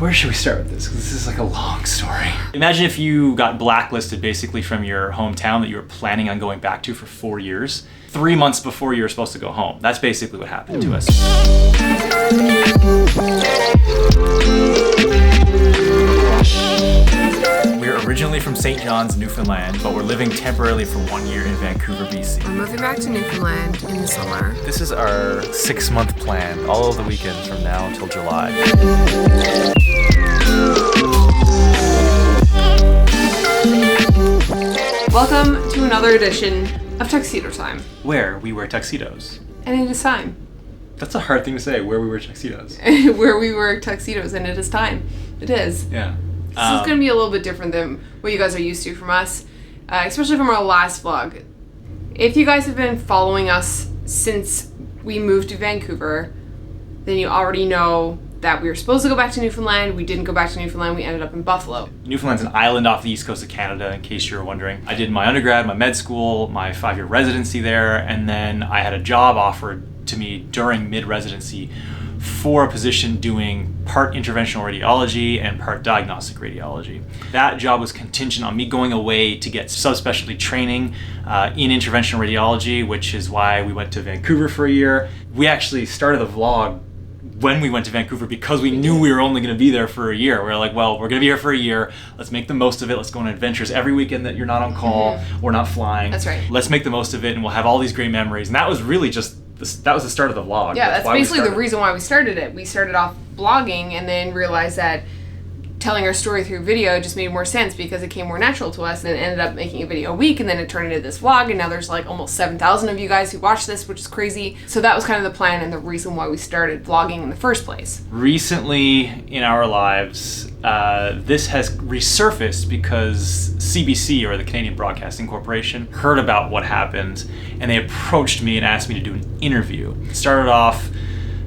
where should we start with this? Because this is like a long story. Imagine if you got blacklisted basically from your hometown that you were planning on going back to for 4 years, 3 months before you were supposed to go home. That's basically what happened to us. We're originally from St. John's, Newfoundland, but we're living temporarily for 1 year in Vancouver, BC. We're moving back to Newfoundland in the summer. This is our 6-month plan, all of the weekends from now until July. Welcome to another edition of Tuxedo Time. Where we wear tuxedos. And it is time. That's a hard thing to say, where we wear tuxedos. Where we wear tuxedos, and it is time. It is. Yeah. This is going to be a little bit different than what you guys are used to from us, especially from our last vlog. If you guys have been following us since we moved to Vancouver, then you already know that we were supposed to go back to Newfoundland. We didn't go back to Newfoundland. We ended up in Buffalo. Newfoundland's an island off the east coast of Canada, in case you were wondering. I did my undergrad, my med school, my 5-year residency there, and then I had a job offered to me during mid-residency for a position doing part interventional radiology and part diagnostic radiology. That job was contingent on me going away to get subspecialty training in interventional radiology, which is why we went to Vancouver for a year. We actually started the vlog when we went to Vancouver because we knew we were only going to be there for a year. We were like, well, we're going to be here for a year. Let's make the most of it. Let's go on adventures every weekend that you're not on call or not flying. That's right. Let's make the most of it, and we'll have all these great memories. And that was really just that was the start of the vlog. Yeah, that's basically the reason why we started it. We started off blogging and then realized that telling our story through video just made more sense because it came more natural to us, and then ended up making a video a week, and then it turned into this vlog, and now there's like almost 7,000 of you guys who watch this, which is crazy. So that was kind of the plan and the reason why we started vlogging in the first place. Recently in our lives, this has resurfaced because CBC, or the Canadian Broadcasting Corporation, heard about what happened, and they approached me and asked me to do an interview. It started off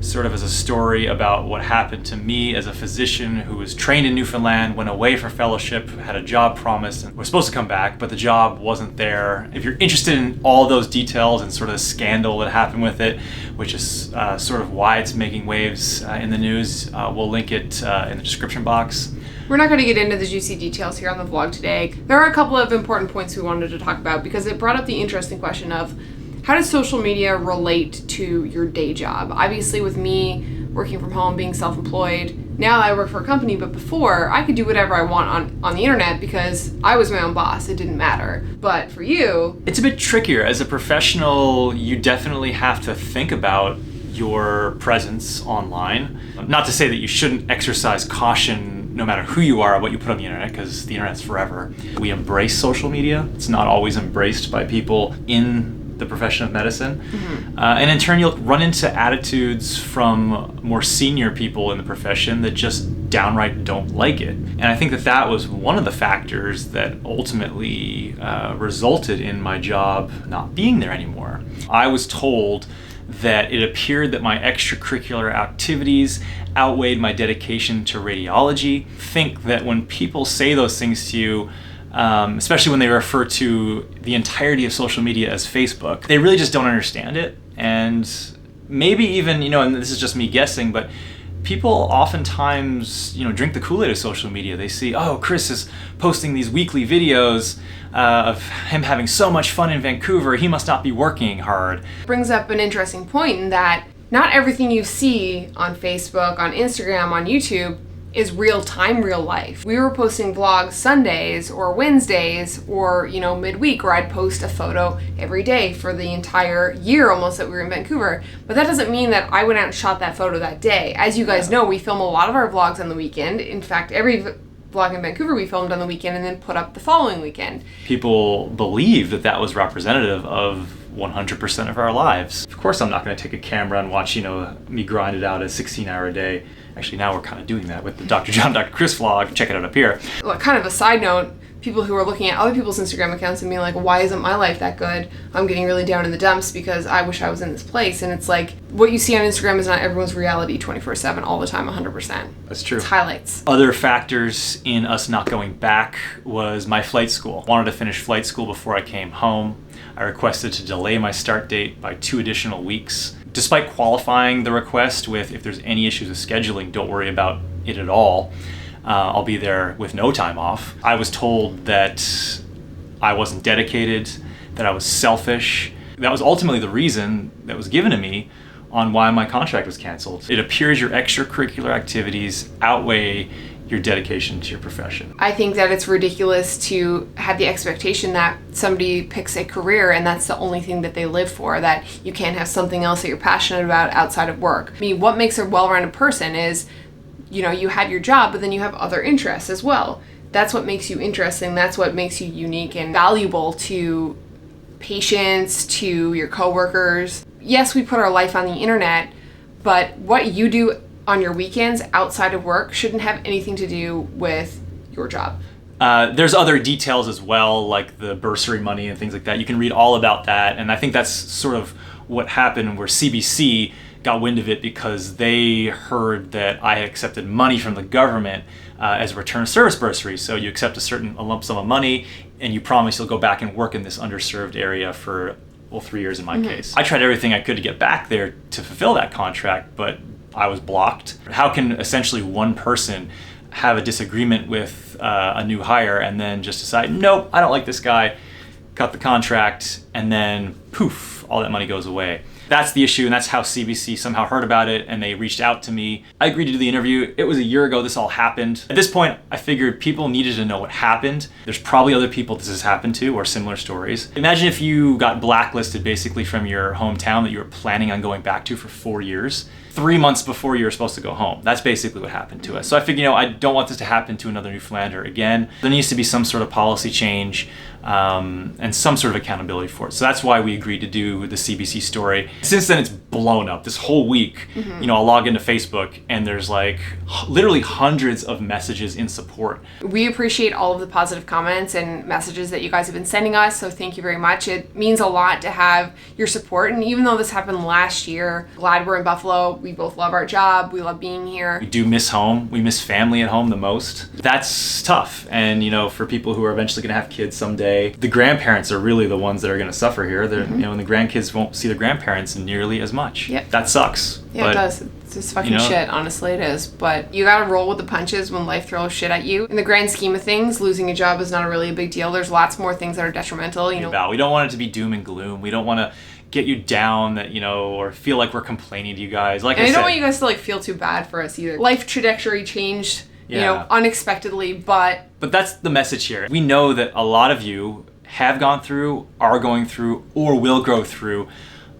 sort of as a story about what happened to me as a physician who was trained in Newfoundland, went away for fellowship, had a job promised, and was supposed to come back, but the job wasn't there. If you're interested in all those details and sort of the scandal that happened with it, which is sort of why it's making waves in the news, we'll link it in the description box. We're not going to get into the juicy details here on the vlog today. There are a couple of important points we wanted to talk about because it brought up the interesting question of how does social media relate to your day job? Obviously, with me working from home, being self-employed, now I work for a company, but before I could do whatever I want on the internet because I was my own boss. It didn't matter. But for you, it's a bit trickier. As a professional, you definitely have to think about your presence online. Not to say that you shouldn't exercise caution no matter who you are or what you put on the internet, because the internet's forever. We embrace social media. It's not always embraced by people in the profession of medicine. And in turn, you'll run into attitudes from more senior people in the profession that just downright don't like it. And I think that was one of the factors that ultimately resulted in my job not being there anymore. I was told that it appeared that my extracurricular activities outweighed my dedication to radiology. Think that when people say those things to you, especially when they refer to the entirety of social media as Facebook, they really just don't understand it. And maybe even, and this is just me guessing, but people oftentimes, drink the Kool-Aid of social media. They see, oh, Chris is posting these weekly videos of him having so much fun in Vancouver. He must not be working hard. Brings up an interesting point in that not everything you see on Facebook, on Instagram, on YouTube is real time, real life. We were posting vlogs Sundays or Wednesdays or, midweek, or I'd post a photo every day for the entire year almost that we were in Vancouver. But that doesn't mean that I went out and shot that photo that day. As you guys know, we film a lot of our vlogs on the weekend. In fact, every vlog in Vancouver we filmed on the weekend and then put up the following weekend. People believe that was representative of 100% of our lives. Of course, I'm not going to take a camera and watch, me grind it out a 16-hour day. Actually, now we're kind of doing that with the Dr. John, Dr. Chris vlog. Check it out up here. Well, kind of a side note, people who are looking at other people's Instagram accounts and being like, why isn't my life that good? I'm getting really down in the dumps because I wish I was in this place. And it's like, what you see on Instagram is not everyone's reality 24/7 all the time, 100%. That's true. It's highlights. Other factors in us not going back was my flight school. I wanted to finish flight school before I came home. I requested to delay my start date by 2 additional weeks. Despite qualifying the request with, if there's any issues with scheduling, don't worry about it at all. I'll be there with no time off. I was told that I wasn't dedicated, that I was selfish. That was ultimately the reason that was given to me on why my contract was canceled. It appears your extracurricular activities outweigh your dedication to your profession. I think that it's ridiculous to have the expectation that somebody picks a career and that's the only thing that they live for, that you can't have something else that you're passionate about outside of work. I mean, what makes a well-rounded person is, you know, you have your job, but then you have other interests as well. That's what makes you interesting. That's what makes you unique and valuable to patients, to your coworkers. Yes, we put our life on the internet, but what you do on your weekends outside of work shouldn't have anything to do with your job. There's other details as well, like the bursary money and things like that. You can read all about that, and I think that's sort of what happened where CBC got wind of it because they heard that I had accepted money from the government as a return of service bursary. So you accept a lump sum of money and you promise you'll go back and work in this underserved area for, well, 3 years in my case. I tried everything I could to get back there to fulfill that contract, but I was blocked. How can essentially one person have a disagreement with a new hire and then just decide, nope, I don't like this guy, cut the contract, and then poof, all that money goes away? That's the issue, and that's how CBC somehow heard about it, and they reached out to me. I agreed to do the interview. It was a year ago this all happened. At this point, I figured people needed to know what happened. There's probably other people this has happened to, or similar stories. Imagine if you got blacklisted basically from your hometown that you were planning on going back to for 4 years, 3 months before you were supposed to go home. That's basically what happened to us. So I figured, I don't want this to happen to another Newfoundlander again. There needs to be some sort of policy change and some sort of accountability for it. So that's why we agreed to do the CBC story. Since then, it's blown up. This whole week, I'll log into Facebook and there's like literally hundreds of messages in support. We appreciate all of the positive comments and messages that you guys have been sending us, so thank you very much. It means a lot to have your support, and even though this happened last year, glad we're in Buffalo. We both love our job. We love being here. We do miss home. We miss family at home the most. That's tough. And, for people who are eventually going to have kids someday, the grandparents are really the ones that are going to suffer here. And the grandkids won't see their grandparents nearly as much. Yep. That sucks. Yeah, but, it does. It's just fucking shit, honestly it is. But you gotta roll with the punches when life throws shit at you. In the grand scheme of things, losing a job is not really a big deal. There's lots more things that are detrimental, We don't want it to be doom and gloom. We don't want to get you down that, or feel like we're complaining to you guys. Like I said, don't want you guys to feel too bad for us either. Life trajectory changed, unexpectedly, but that's the message here. We know that a lot of you have gone through, are going through, or will go through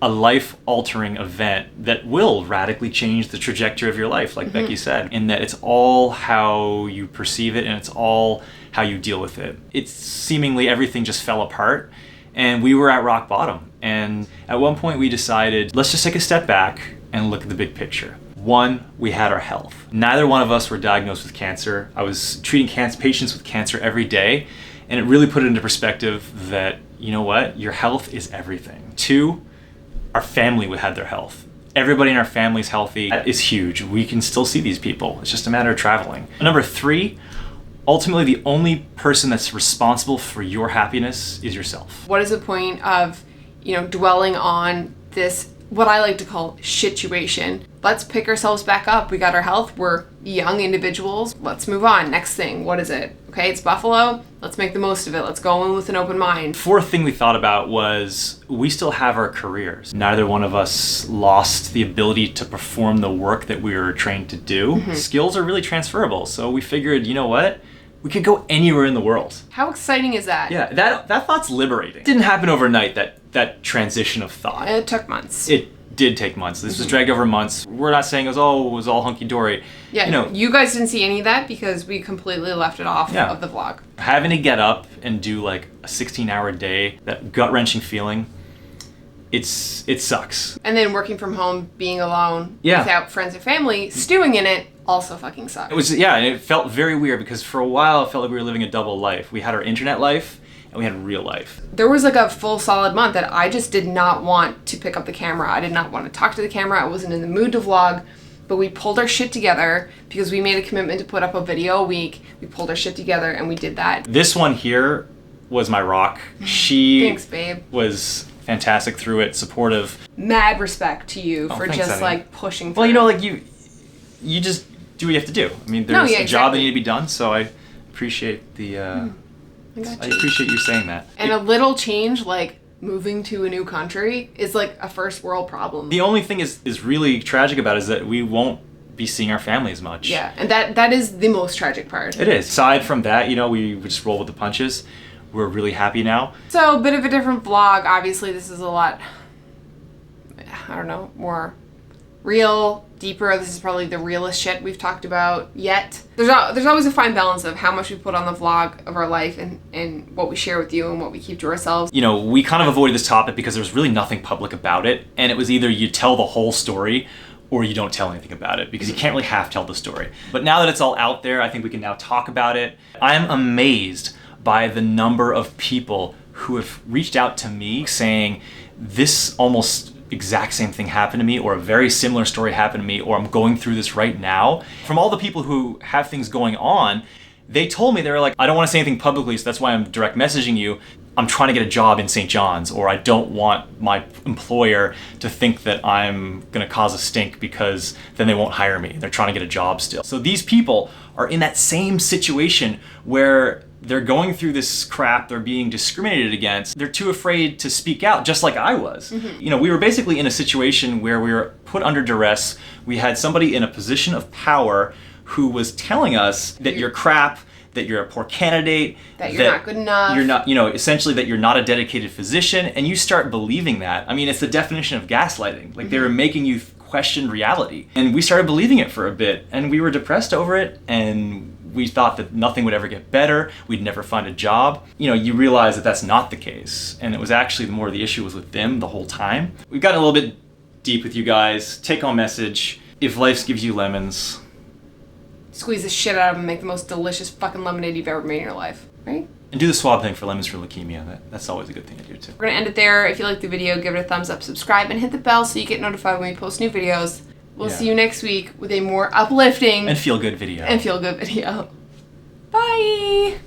a life-altering event that will radically change the trajectory of your life, like Becky said, in that it's all how you perceive it and it's all how you deal with it. It's seemingly everything just fell apart and we were at rock bottom. And at one point we decided, let's just take a step back and look at the big picture. One, we had our health. Neither one of us were diagnosed with cancer. I was treating patients with cancer every day, and it really put it into perspective that, your health is everything. Two, our family had their health. Everybody in our family is healthy. That is huge. We can still see these people. It's just a matter of traveling. Number three, ultimately the only person that's responsible for your happiness is yourself. What is the point of, dwelling on this, what I like to call situation? Let's pick ourselves back up. We got our health. We're young individuals. Let's move on. Next thing. What is it? Okay, it's Buffalo. Let's make the most of it. Let's go in with an open mind. Fourth thing we thought about was we still have our careers. Neither one of us lost the ability to perform the work that we were trained to do. Skills are really transferable. So we figured, what? We could go anywhere in the world. How exciting is that? Yeah, that thought's liberating. It didn't happen overnight, that transition of thought. It took months. It did take months. This was dragged over months. We're not saying it was all hunky-dory. Yeah, you guys didn't see any of that because we completely left it off of the vlog. Having to get up and do a 16-hour day, that gut-wrenching feeling, it sucks. And then working from home, being alone, without friends or family, stewing in it, also fucking sucks. And it felt very weird because for a while it felt like we were living a double life. We had our internet life and we had real life. There was a full solid month that I just did not want to pick up the camera. I did not want to talk to the camera. I wasn't in the mood to vlog, but we pulled our shit together because we made a commitment to put up a video a week. We pulled our shit together and we did that. This one here was my rock. She Thanks, babe. Was fantastic through it, supportive. Mad respect to you for thanks, just honey. Pushing through. Well, you do what you have to do. I mean, there's a job that exactly. needs to be done, so I appreciate the. I appreciate you saying that. And a little change, like moving to a new country, is like a first world problem. The only thing is really tragic about it is that we won't be seeing our family as much. Yeah, and that is the most tragic part. It is. Aside from that, we just roll with the punches. We're really happy now. So, a bit of a different vlog. Obviously, this is a lot, I don't know, more real, deeper. This is probably the realest shit we've talked about yet. There's always a fine balance of how much we put on the vlog of our life and what we share with you and what we keep to ourselves. We kind of avoided this topic because there was really nothing public about it, and it was either you tell the whole story or you don't tell anything about it, because you can't really half tell the story. But now that it's all out there, I think we can now talk about it. I'm amazed by the number of people who have reached out to me saying this almost exact same thing happened to me, or a very similar story happened to me, or I'm going through this right now. From all the people who have things going on, they told me, they were like, I don't want to say anything publicly, so that's why I'm direct messaging you. I'm trying to get a job in St. John's, or I don't want my employer to think that I'm going to cause a stink because then they won't hire me. They're trying to get a job still. So these people are in that same situation where they're going through this crap, they're being discriminated against, they're too afraid to speak out, just like I was. We were basically in a situation where we were put under duress. We had somebody in a position of power who was telling us that you're crap, that you're a poor candidate, that you're not good enough. You're not, essentially that you're not a dedicated physician, and you start believing that. I mean, it's the definition of gaslighting. Like, they were making you question reality. And we started believing it for a bit, and we were depressed over it, and we thought that nothing would ever get better, we'd never find a job. You realize that that's not the case, and it was actually more the issue was with them the whole time. We've gotten a little bit deep with you guys. Take home message: if life gives you lemons, squeeze the shit out of them, make the most delicious fucking lemonade you've ever made in your life, right? and do the swab thing for lemons for leukemia. That's always a good thing to do too. We're gonna end it there. If you liked the video, give it a thumbs up, subscribe, and hit the bell so you get notified when we post new videos. We'll see you next week with a more uplifting and feel good video. Bye!